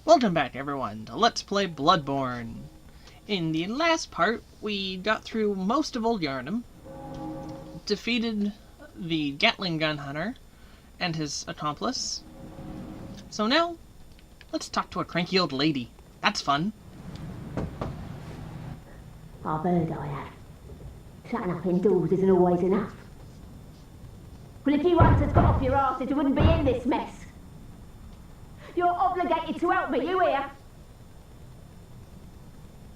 Welcome back, everyone, to Let's Play Bloodborne. In the last part, we got through most of Old Yharnam, defeated the Gatling gun hunter and his accomplice. So now, let's talk to a cranky old lady. That's fun. I've heard I have. Shutting up indoors isn't always enough. Well, if you once had got off your arse, you wouldn't be in this mess. You're obligated to help me, you hear?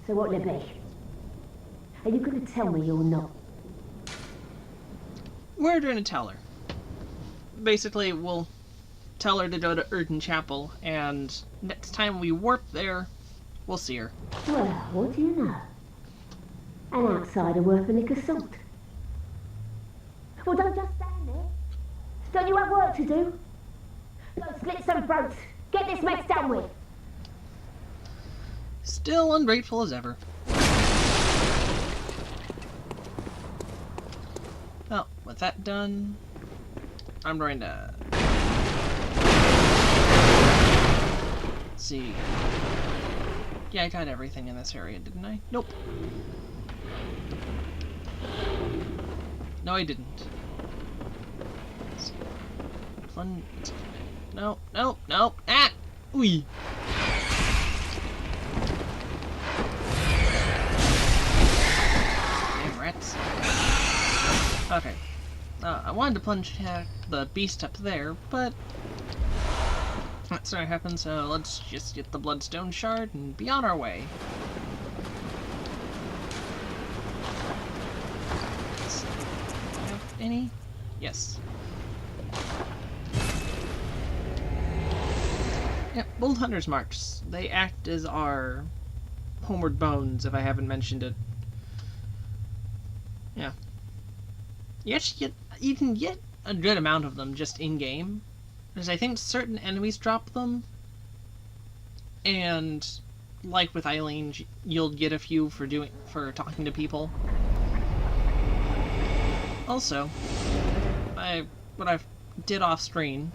So what'll it be? Are you going to tell me you're not? We're going to tell her. Basically, we'll tell her to go to Urton Chapel, and next time we warp there, we'll see her. Well, what do you know? An outsider worth a nick of salt. Well, don't just stand there. Don't you have work to do? Go slit some throats. Get this mess done with. Still ungrateful as ever. Well, with that done, I'm going to... Let's see. Yeah, I got everything in this area, didn't I? Nope. No, I didn't. Fun. No, no, no. Ah! Ooh. Damn rats. Okay. I wanted to plunge the beast up there, but that's not happened, so let's just get the bloodstone shard and be on our way. Have any? Yes. Yep, Bull Hunter's Marks. They act as our homeward bones, if I haven't mentioned it. Yeah. You can get a good amount of them just in-game, because I think certain enemies drop them, and like with Eileen, you'll get a few for talking to people. Also, what I did off screen,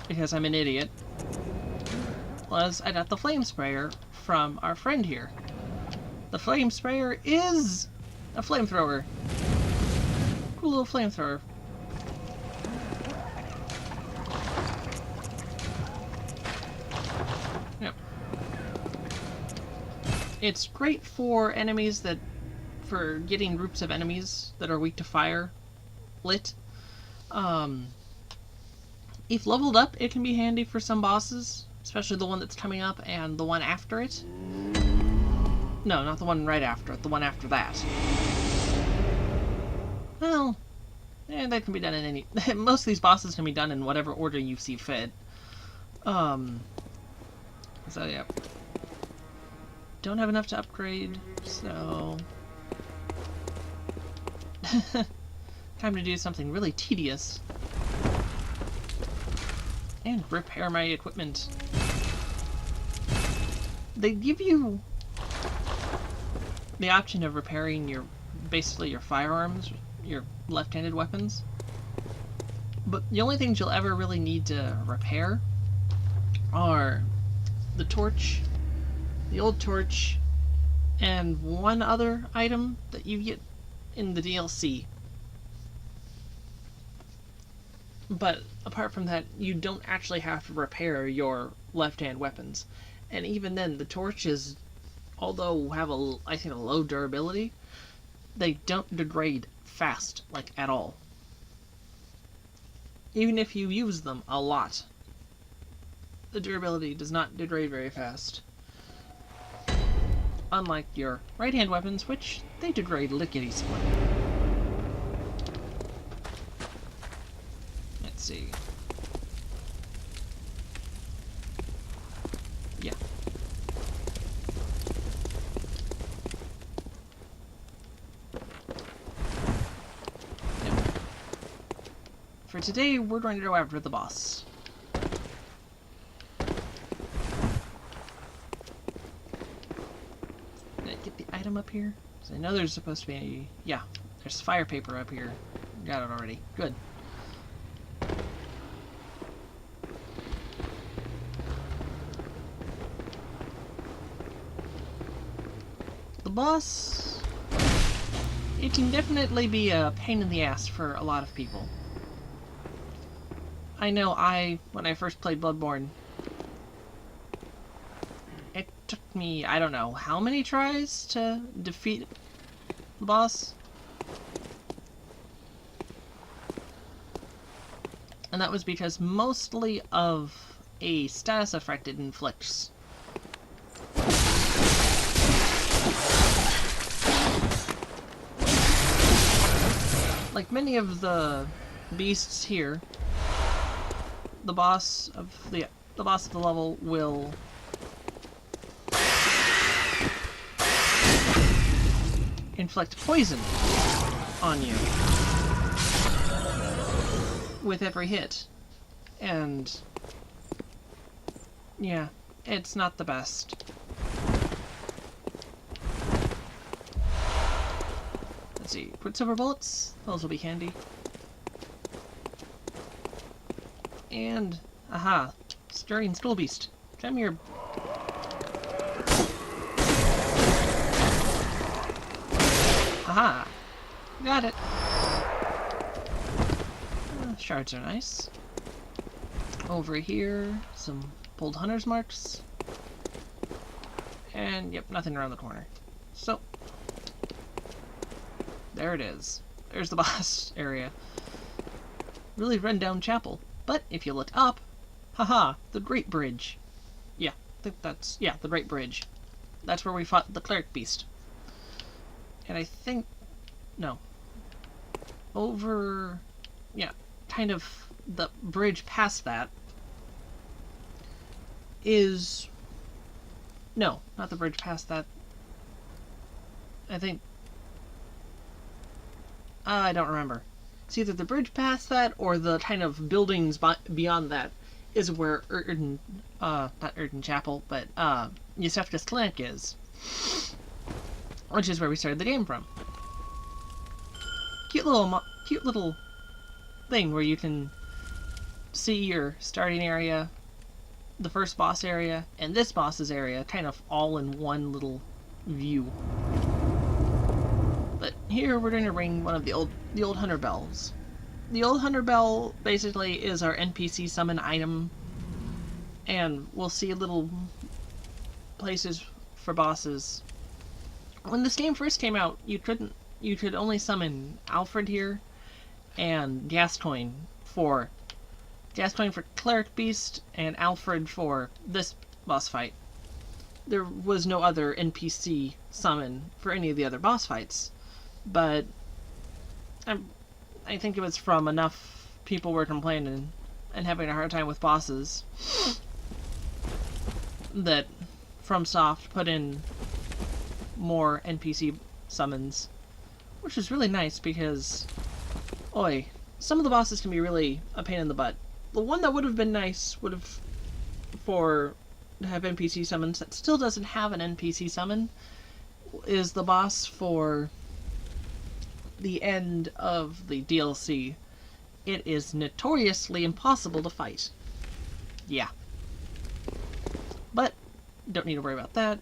because I'm an idiot, was I got the flame sprayer from our friend here. The flame sprayer is a flamethrower. Cool little flamethrower. Yep. It's great for enemies for getting groups of enemies that are weak to fire lit. If leveled up, it can be handy for some bosses, especially the one that's coming up and the one after it. No, not the one right after it, the one after that. Well, that can be done in any... Most of these bosses can be done in whatever order you see fit. So yeah. Don't have enough to upgrade, so... Time to do something really tedious. And repair my equipment. They give you the option of repairing basically your firearms, your left-handed weapons. But the only things you'll ever really need to repair are the torch, the old torch, and one other item that you get in the DLC. But apart from that, you don't actually have to repair your left-hand weapons. And even then, the torches, although have I think a low durability, they don't degrade fast, like at all. Even if you use them a lot, the durability does not degrade very fast. Unlike your right-hand weapons, which they degrade lickety-split. Let's see. Yeah. Yep. For today, we're going to go after the boss. Did I get the item up here? So I know there's supposed to be a... Yeah, there's fire paper up here. Got it already. Good. boss, it can definitely be a pain in the ass for a lot of people. I know when I first played Bloodborne, it took me, I don't know, how many tries to defeat the boss? And that was because mostly of a status effect it inflicts. Like many of the beasts here, the boss of the level will inflict poison on you with every hit. And yeah, it's not the best. Let's see, Quicksilver bullets, those will be handy. And, aha, Stirring Skull Beast. Come here. Aha, got it. Shards are nice. Over here, some pulled hunter's marks. And, yep, nothing around the corner. So, there it is. There's the boss area. Really run-down chapel. But if you look up, haha, the Great Bridge. Yeah, I think that's, yeah, the Great Bridge. That's where we fought the Cleric Beast. And I think, no. Over, yeah, kind of the bridge past that is, no, not the bridge past that. I think, I don't remember. It's either the bridge past that or the kind of buildings beyond that is where not Urden Chapel, but Yusefka's Clank is. Which is where we started the game from. Cute little thing where you can see your starting area, the first boss area, and this boss's area kind of all in one little view. But here we're going to ring one of the old hunter bells. The old hunter bell basically is our NPC summon item, and we'll see little places for bosses. When this game first came out, you could only summon Alfred here and Gascoigne for Cleric Beast and Alfred for this boss fight. There was no other NPC summon for any of the other boss fights. But I think it was from enough people were complaining and having a hard time with bosses that FromSoft put in more NPC summons, which is really nice because, oi, some of the bosses can be really a pain in the butt. The one that would have been nice to have NPC summons that still doesn't have an NPC summon is the boss for the end of the DLC. It is notoriously impossible to fight. Yeah. But, don't need to worry about that.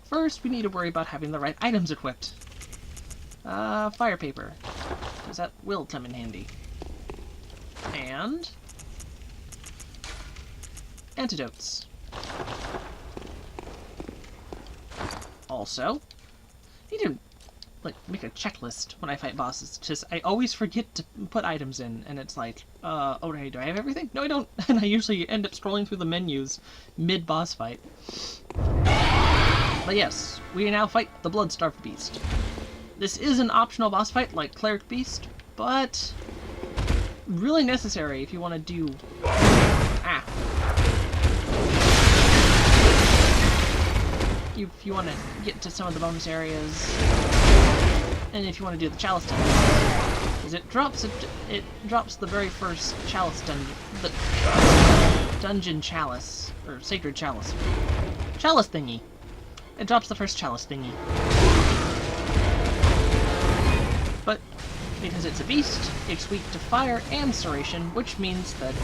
First, we need to worry about having the right items equipped. Fire paper, because that will come in handy. And antidotes. Also, need to make a checklist when I fight bosses. Just I always forget to put items in, and it's like, okay, do I have everything? No, I don't. And I usually end up scrolling through the menus mid-boss fight. But yes, we now fight the Blood-Starved Beast. This is an optional boss fight like Cleric Beast, but really necessary if you want to do... If you want to get to some of the bonus areas, and if you want to do the Chalice Dungeon, because it drops the very first Chalice Dungeon, the Dungeon Chalice, or Sacred Chalice thingy. It drops the first Chalice thingy. But because it's a beast, it's weak to fire and serration, which means that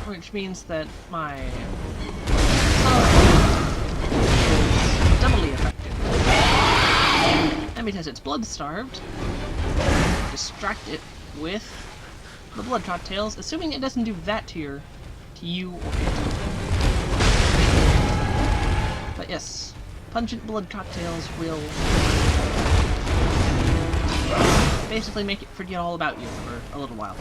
which means that my is doubly effective. And because it's blood-starved, distract it with the blood cocktails, assuming it doesn't do that to you or it. But yes, pungent blood cocktails will basically make it forget all about you for a little while.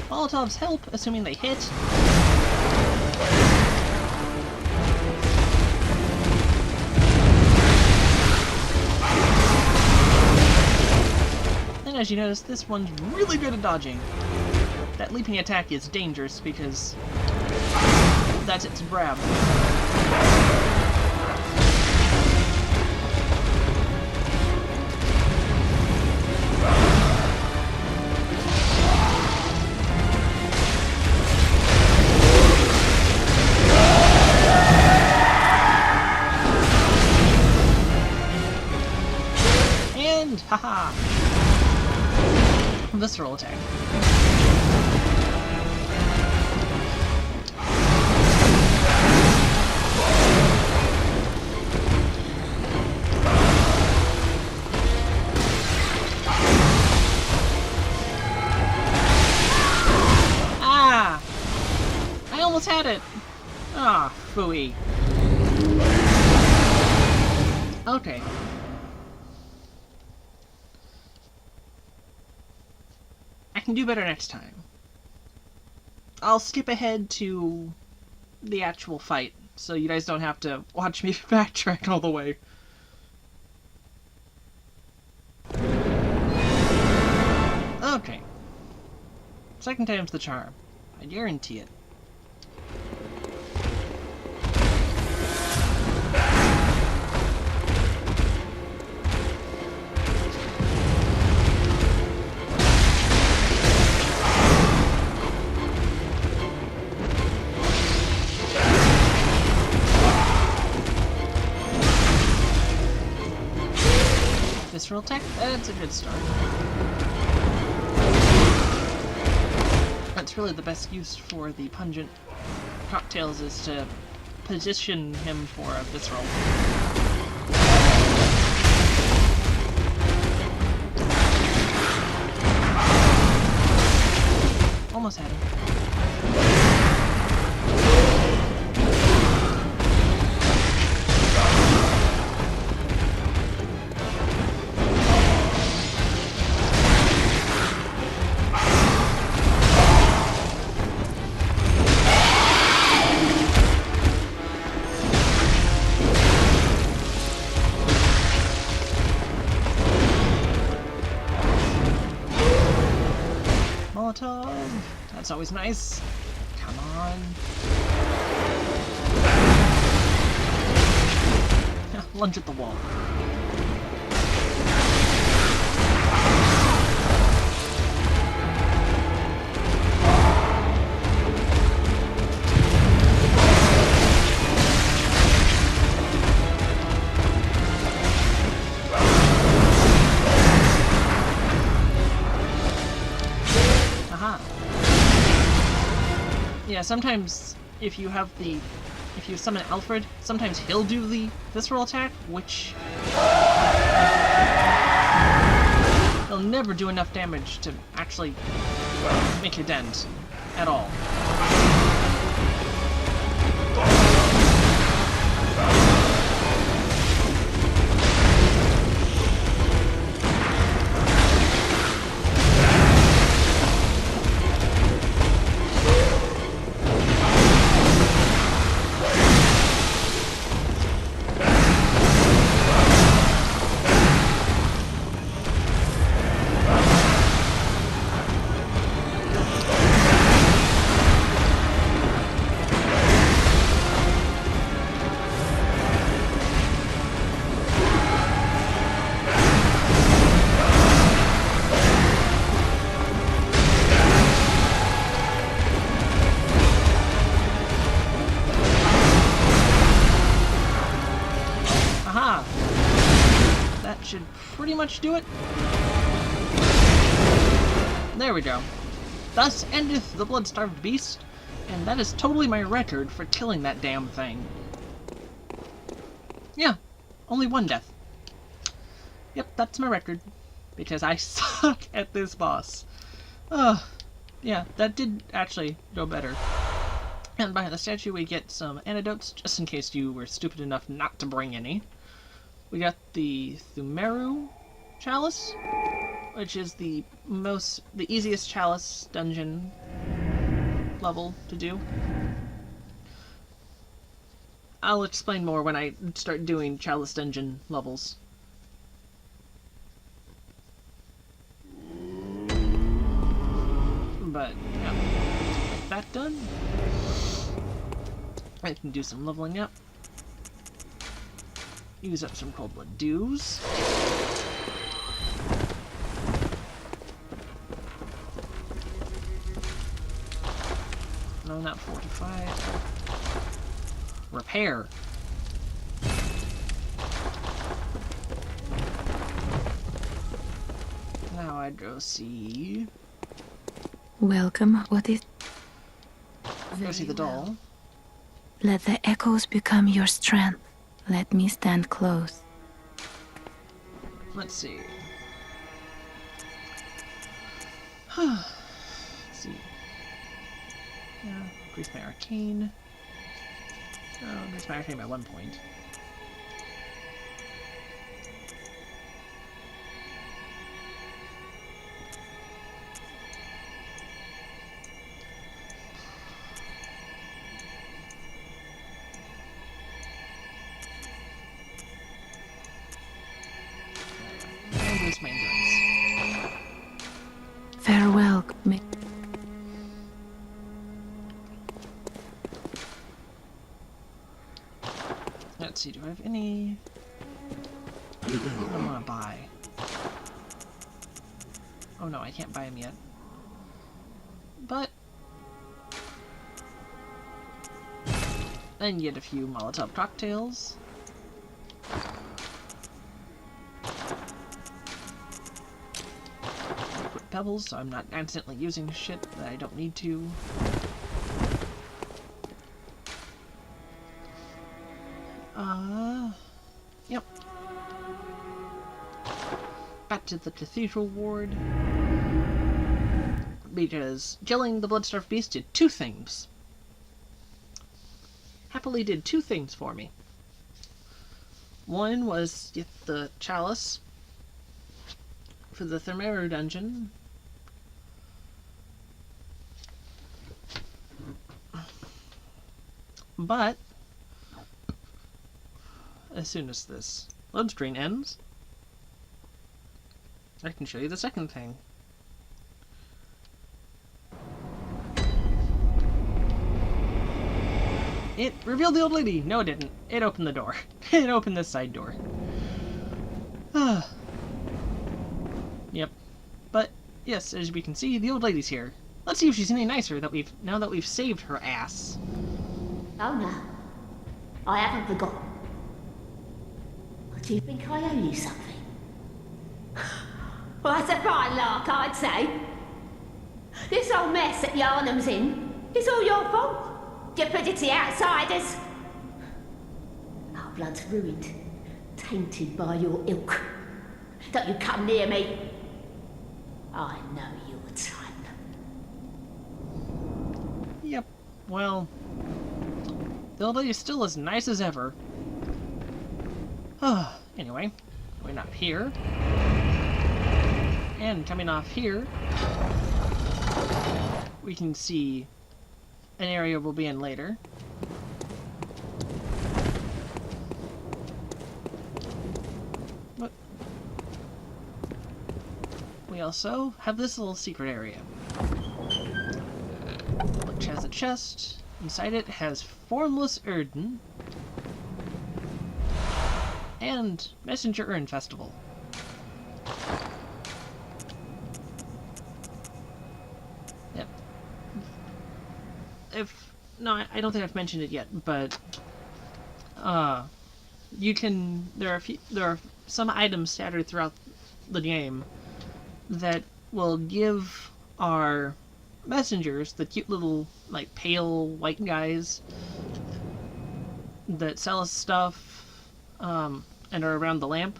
Molotovs help, assuming they hit. And as you notice, this one's really good at dodging. That leaping attack is dangerous because that's its grab. And haha! Visceral attack. Ah! I almost had it! Ah, phooey. Okay. I can do better next time. I'll skip ahead to the actual fight, so you guys don't have to watch me backtrack all the way. Okay. Second time's the charm. I guarantee it. Visceral attack? That's a good start. That's really the best use for the pungent cocktails, is to position him for a visceral. Almost had him. Molotov! That's always nice. Come on. Lunge at the wall. Yeah, sometimes if you summon Alfred, sometimes he'll do the visceral attack, which he'll never do enough damage to actually make a dent at all. should pretty much do it. There we go. Thus endeth the blood-starved beast, and that is totally my record for killing that damn thing. Yeah, only one death. Yep, that's my record, because I suck at this boss. Yeah, that did actually go better. And by the statue we get some antidotes, just in case you were stupid enough not to bring any. We got the Thumeru Chalice, which is the easiest Chalice dungeon level to do. I'll explain more when I start doing Chalice dungeon levels. But, yeah, get that done. I can do some leveling up. Use up some cold blood dews. No, not 45. Repair. Now I'd go see... Welcome. What is... Go see the doll. Let the echoes become your strength. Let me stand close. Let's see. Let's see. Yeah, increase my arcane. Oh, increase my arcane by 1 point. And boost my endurance. Farewell. Let's see, do I have any... I want to buy. Oh no, I can't buy them yet. But... then get a few Molotov cocktails. Liquid pebbles, so I'm not accidentally using shit that I don't need to. Yep. Back to the Cathedral Ward. Because killing the Bloodstarved Beast did two things. Happily did two things for me. One was get the Chalice for the Thumeru dungeon. But as soon as this load screen ends, I can show you the second thing. It revealed the old lady! No, it didn't. It opened the door. It opened this side door. Yep. But, yes, as we can see, the old lady's here. Let's see if she's any nicer now that we've saved her ass. Oh no, I haven't forgotten. Do you think I owe you something? Well, that's a fine lark, I'd say. This old mess that Yarnum's in is all your fault. Stupidity outsiders. Our blood's ruined, tainted by your ilk. Don't you come near me. I know your type. Yep. Well, the old lady's still as nice as ever. Anyway, going up here. And coming off here, we can see an area we'll be in later. But we also have this little secret area, which has a chest. Inside it has Formless Urden and Messenger Urn Festival. Yep. No, I don't think I've mentioned it yet, but you can. There are some items scattered throughout the game that will give our messengers, the cute little, like, pale white guys that sell us stuff and are around the lamp,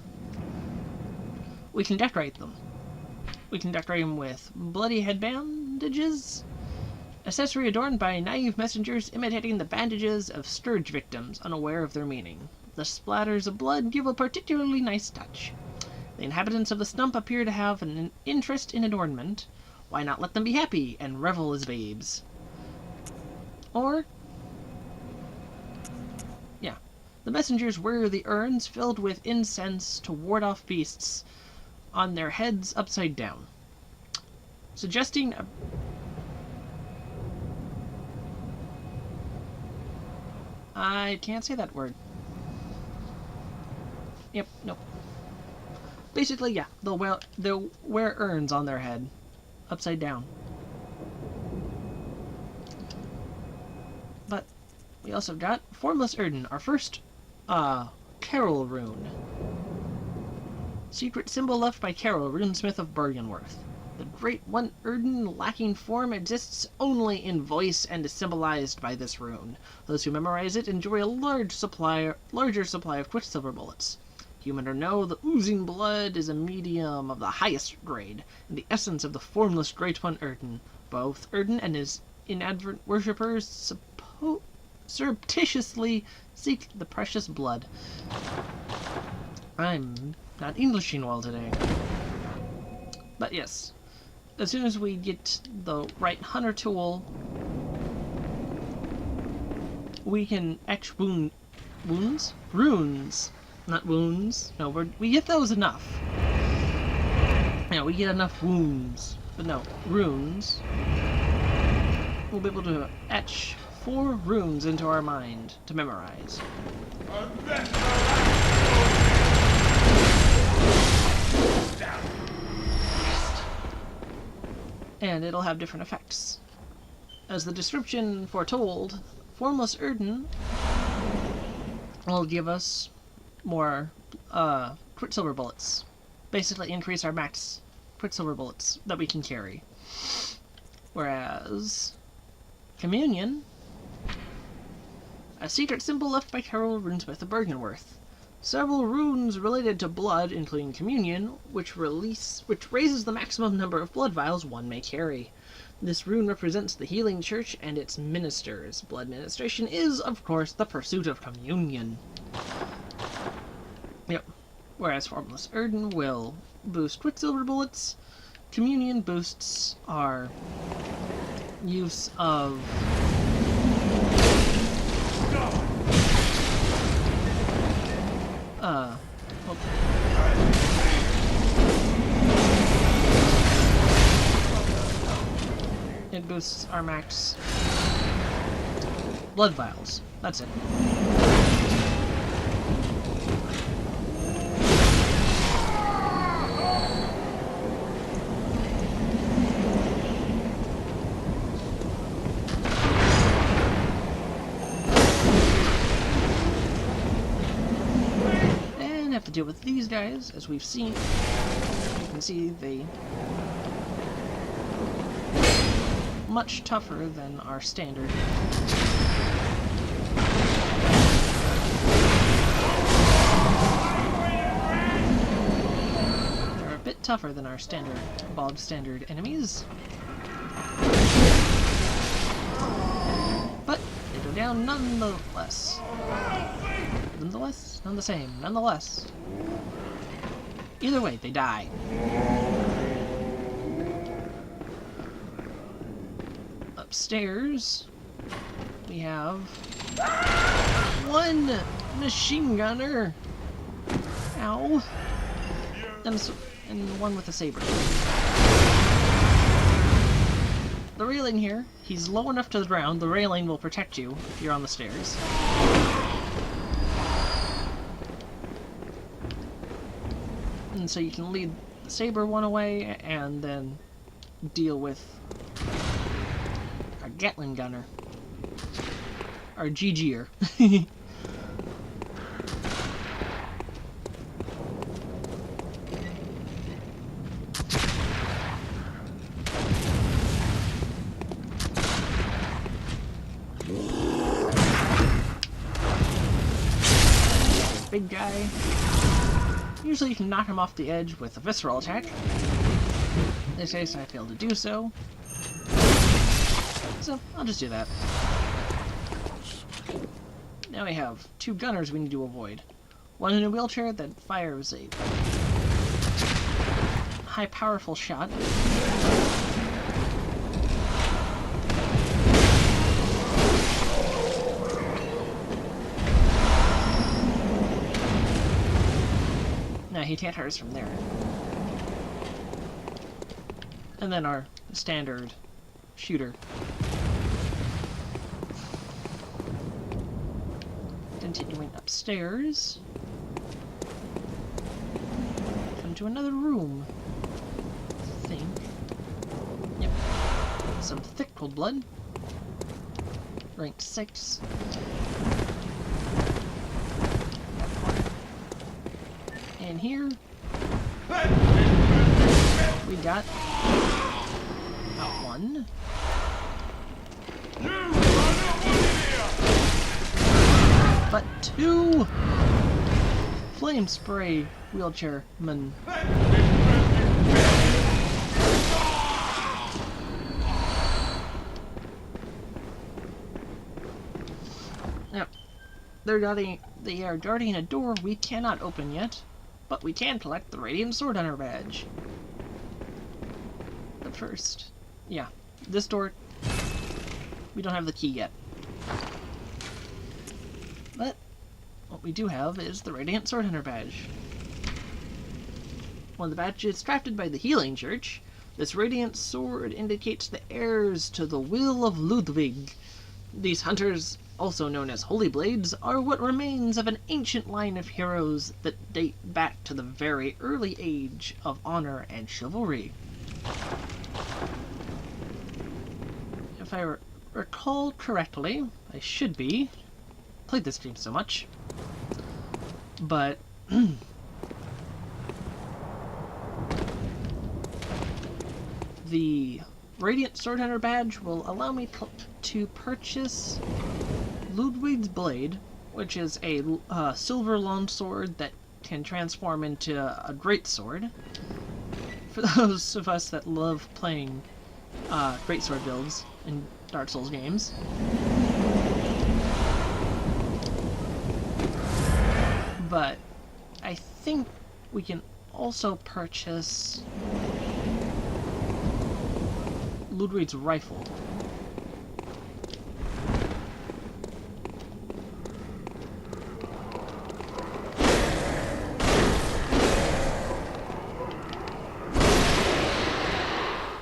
we can decorate them. We can decorate them with bloody head bandages, accessory adorned by naive messengers imitating the bandages of scourge victims unaware of their meaning. The splatters of blood give a particularly nice touch. The inhabitants of the stump appear to have an interest in adornment. Why not let them be happy and revel as babes? Or, yeah, the messengers wear the urns filled with incense to ward off beasts on their heads upside down, suggesting a I can't say that word. Yep, nope. Basically, yeah, they'll wear urns on their head, upside down. But we also got Formless Erden, our first Carol rune. Secret symbol left by Carol, runesmith of Bergenworth. The Great One Erden lacking form exists only in voice and is symbolized by this rune. Those who memorize it enjoy a larger supply of quicksilver bullets. Human or no, the oozing blood is a medium of the highest grade, and the essence of the formless Great One Erden. Both Erden and his inadvertent worshippers surreptitiously seek the precious blood. I'm not Englishing well today. But yes, as soon as we get the right hunter tool, we can etch runes? Not wounds. No, we get those enough. Yeah, we get enough wounds. But no, runes. We'll be able to etch 4 runes into our mind to memorize. And it'll have different effects. As the description foretold, Formless Erden will give us more quicksilver bullets. Basically increase our max quicksilver bullets that we can carry. Whereas Communion, a secret symbol left by Carol, runesmith of Bergenworth. Several runes related to blood, including Communion, which raises the maximum number of blood vials one may carry. This rune represents the healing church and its ministers. Blood ministration is, of course, the pursuit of communion. Yep. Whereas Formless Erden will boost quicksilver bullets, Communion boosts our use of it boosts our max blood vials. That's it. Have to deal with these guys, as we've seen. You can see they much tougher than our standard. They're a bit tougher than our bog standard enemies. But they go down nonetheless. None the same. Nonetheless. Either way, they die. Upstairs, we have 1 machine gunner. Ow. And 1 with a saber. The railing here, he's low enough to the ground, the railing will protect you if you're on the stairs. And so you can lead the saber one away and then deal with our Gatling gunner. Our GG'er. big guy. Usually you can knock him off the edge with a visceral attack. In this case, I failed to do so. So, I'll just do that. Now we have 2 gunners we need to avoid. One in a wheelchair that fires a high powerful shot. Now he can't hurt us from there. And then our standard shooter. Continuing upstairs. Come to another room. I think. Yep. Some thick cold blood. Ranked 6. And here we got one. But 2 flame spray wheelchairmen. Yep. They are guarding a door we cannot open yet, but we can collect the Radiant Sword Hunter badge. But first, yeah, this door, we don't have the key yet. But what we do have is the Radiant Sword Hunter badge. One of the badges crafted by the Healing Church, this Radiant Sword indicates the heirs to the will of Ludwig. These hunters, also known as Holy Blades, are what remains of an ancient line of heroes that date back to the very early age of honor and chivalry. If I recall correctly, I should be. Played this game so much. But the Radiant Sword Hunter badge will allow me to purchase Ludwig's Blade, which is a silver longsword that can transform into a greatsword. For those of us that love playing greatsword builds in Dark Souls games. But I think we can also purchase Ludwig's rifle.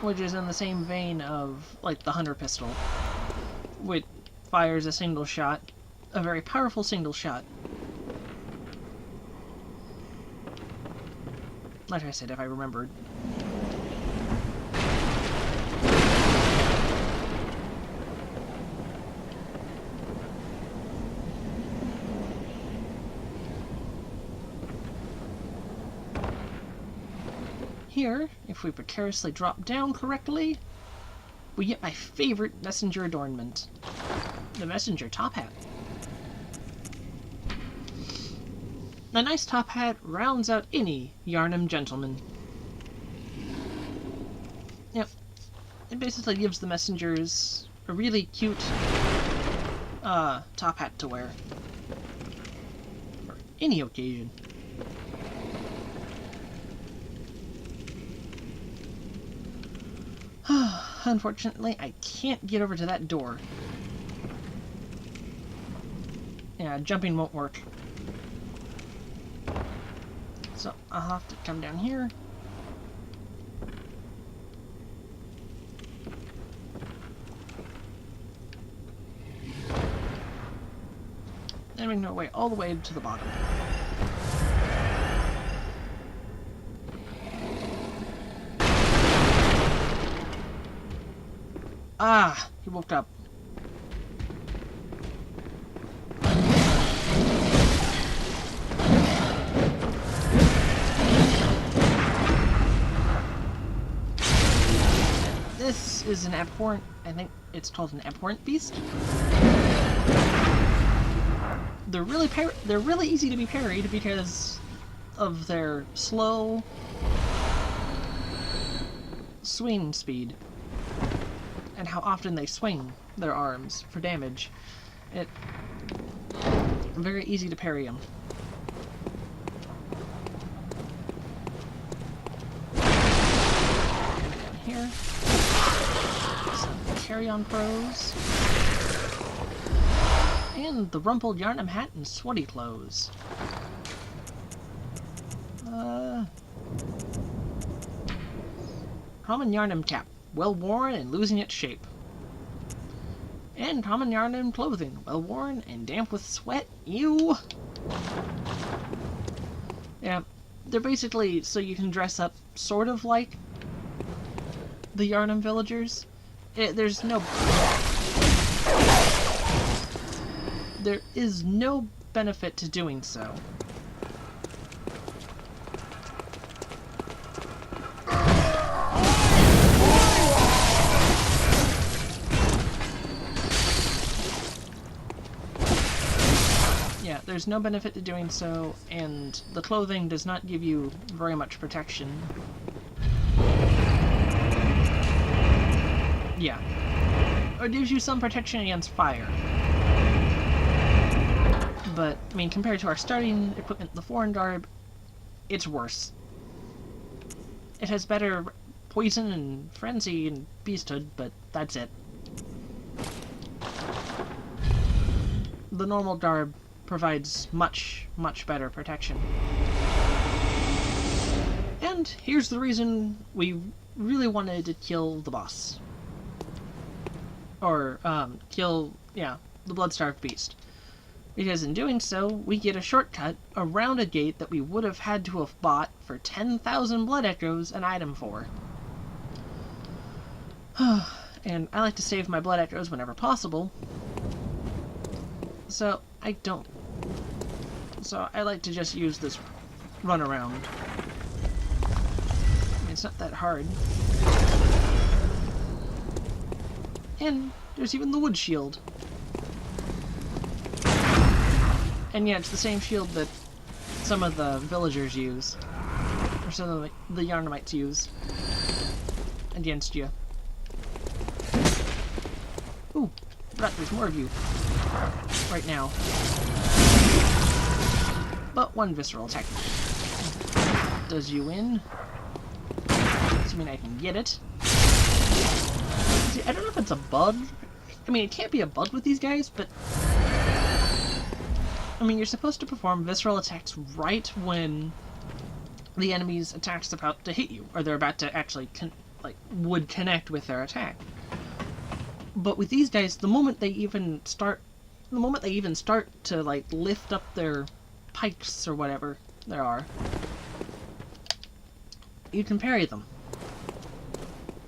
Which is in the same vein of, like, the Hunter pistol, which fires a single shot, a very powerful single shot. Like I said, if I remembered. Here, if we precariously drop down correctly, we get my favorite messenger adornment, the messenger top hat. A nice top hat rounds out any Yharnam gentleman. Yep, it basically gives the messengers a really cute top hat to wear for any occasion. Unfortunately, I can't get over to that door. Yeah, jumping won't work. So I'll have to come down here. And make our way all the way to the bottom. Ah, he woke up. This is an abhorrent, I think it's called an Abhorrent Beast. they're really easy to be parried because of their slow swing speed and how often they swing their arms for damage. It's very easy to parry them. Down here, some carry-on pros, and the rumpled Yarnum hat and sweaty clothes. Common Yarnum cap, well worn and losing its shape. And common Yarnum clothing, well worn and damp with sweat. Ew! Yeah, they're basically so you can dress up sort of like the Yarnum villagers. There is no benefit to doing so. Yeah, there's no benefit to doing so, and the clothing does not give you very much protection. Yeah. Or gives you some protection against fire. But, I mean, compared to our starting equipment, the foreign garb, it's worse. It has better poison and frenzy and beasthood, but that's it. The normal garb provides much, much better protection. And here's the reason we really wanted to kill the boss. Or, kill, yeah, the blood-starved beast. Because in doing so, we get a shortcut around a gate that we would have had to have bought for 10,000 blood echoes an item for. And I like to save my blood echoes whenever possible, so I don't. So I like to just use this runaround. I mean, it's not that hard. And there's even the wood shield. And yeah, it's the same shield that some of the villagers use. Or some of the Yarnamites use. Against you. Ooh, forgot there's more of you. Right now. But one visceral attack does you in. Assuming I can get it. See, I don't know if it's a bug. I mean, it can't be a bug with these guys, but I mean, you're supposed to perform visceral attacks right when the enemy's attack's about to hit you, or they're about to actually would connect with their attack. But with these guys, the moment they even start to like lift up their pikes or whatever there are, you can parry them.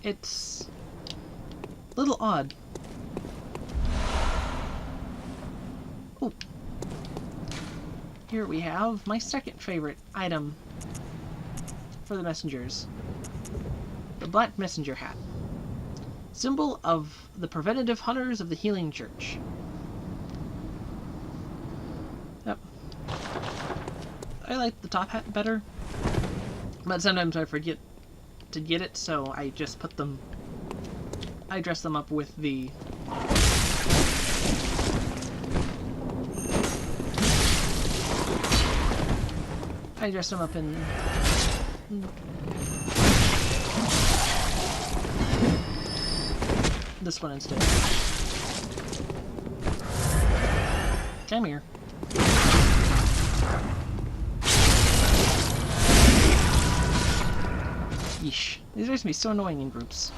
It's a little odd. Oh. Here we have my second favorite item for the messengers. The Black Messenger Hat. Symbol of the preventative hunters of the Healing Church. Yep. I like the top hat better, but sometimes I forget to get it, so I just put them... I dress them up with the... I dress them up in... this one instead. Come here. Yeesh. These guys can be so annoying in groups.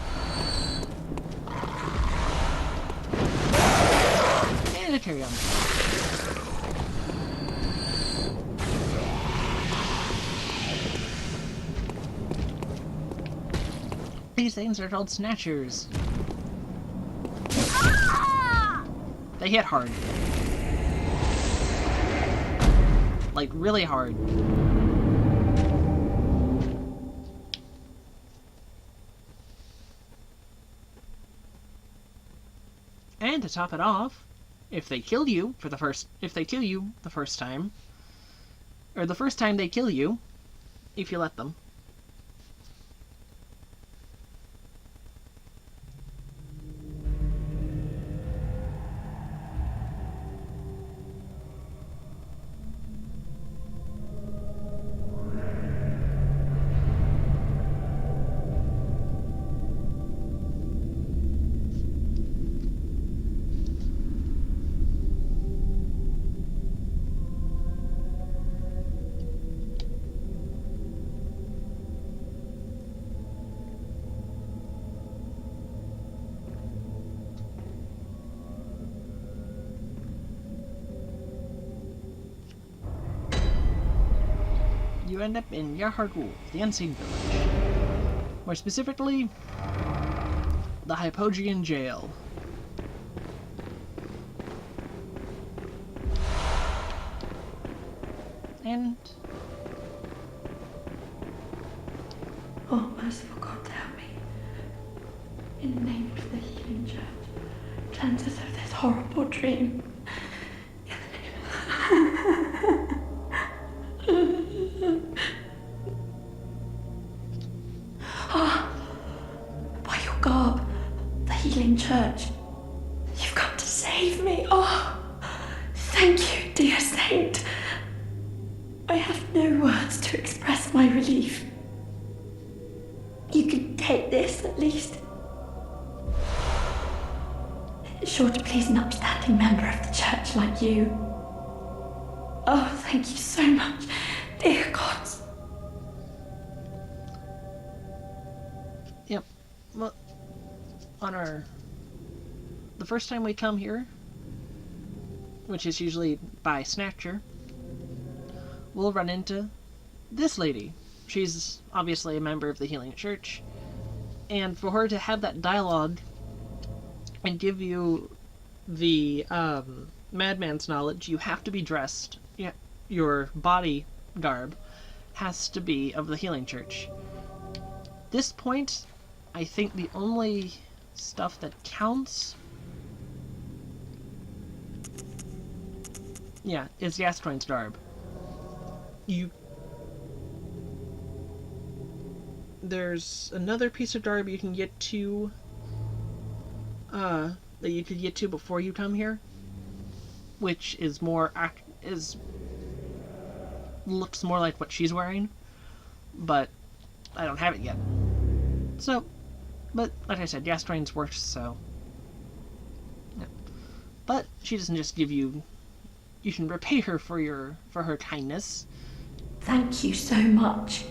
And a carry on. These things are called Snatchers. They hit hard. Like, really hard. And to top it off, if they kill you the first time, or the first time they kill you, if you let them. You end up in Yarhardwool, the Unseen Village. More specifically, the Hypogean Jail. And... Oh, merciful God, help me. In the name of the healing church, cleanse us of this horrible dream. By your garb, the healing church, you've come to save me. Oh, thank you, dear saint. I have no words to express my relief. You can take this, at least. It's sure to please an upstanding member of the church like you. Oh, thank you so much, dear gods. Yep. Well, the first time we come here, which is usually by Snatcher, we'll run into this lady. She's obviously a member of the Healing Church, and for her to have that dialogue and give you the madman's knowledge, you have to be dressed. Yeah, your body garb has to be of the Healing Church. This point, I think the only stuff that counts, yeah, is the Astroid's garb. There's another piece of garb you can get to, that you could get to before you come here, which is looks more like what she's wearing, but I don't have it yet. So, but like I said, Gastroine's works, so yeah. But she doesn't just give you. You can repay her for her kindness. Thank you so much.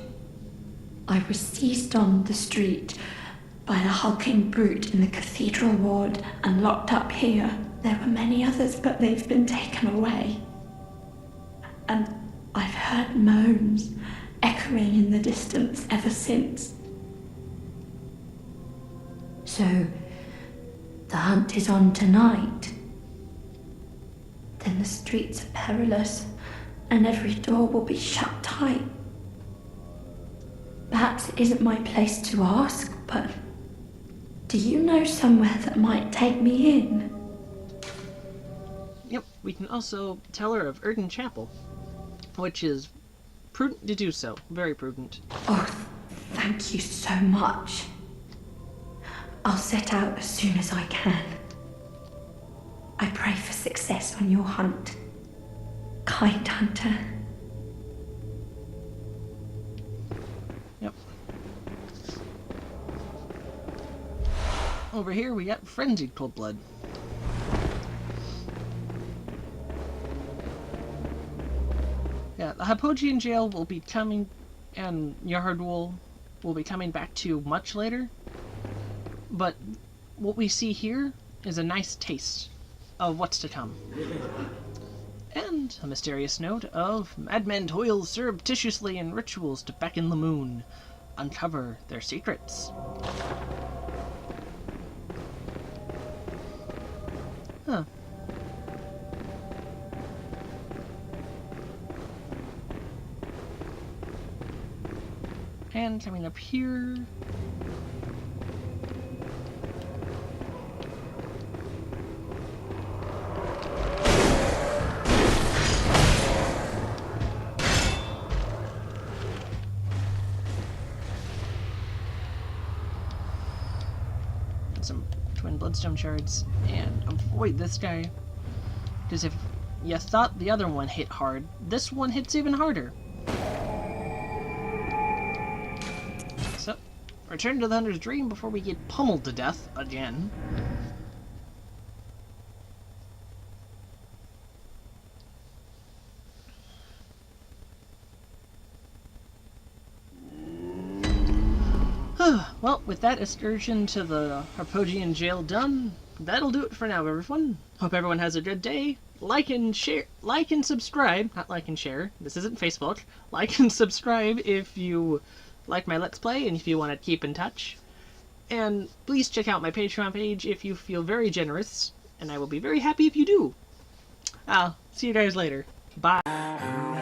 I was seized on the street by a hulking brute in the cathedral ward and locked up here. There were many others, but they've been taken away. And I've heard moans echoing in the distance ever since. So, the hunt is on tonight. Then the streets are perilous, and every door will be shut tight. Perhaps it isn't my place to ask, but do you know somewhere that might take me in? Yep, we can also tell her of Erden Chapel, which is prudent to do so. Very prudent. Oh, thank you so much. I'll set out as soon as I can. I pray for success on your hunt, kind hunter. Yep. Over here we got Frenzied Cold Blood. Yeah, the Hypogean Jail will be coming, and Yarhardwool will be coming back to much later. But what we see here is a nice taste of what's to come. And a mysterious note of madmen toil surreptitiously in rituals to beckon the moon, uncover their secrets. Huh. And coming up here... some twin bloodstone shards and avoid this guy. Because if you thought the other one hit hard, this one hits even harder. So, return to the Hunter's Dream before we get pummeled to death again. Well, with that excursion to the Harpogian jail done, that'll do it for now, everyone. Hope everyone has a good day. Like and share, like and subscribe, not like and share, this isn't Facebook. Like and subscribe if you like my Let's Play and if you want to keep in touch. And please check out my Patreon page if you feel very generous, and I will be very happy if you do. I'll see you guys later. Bye.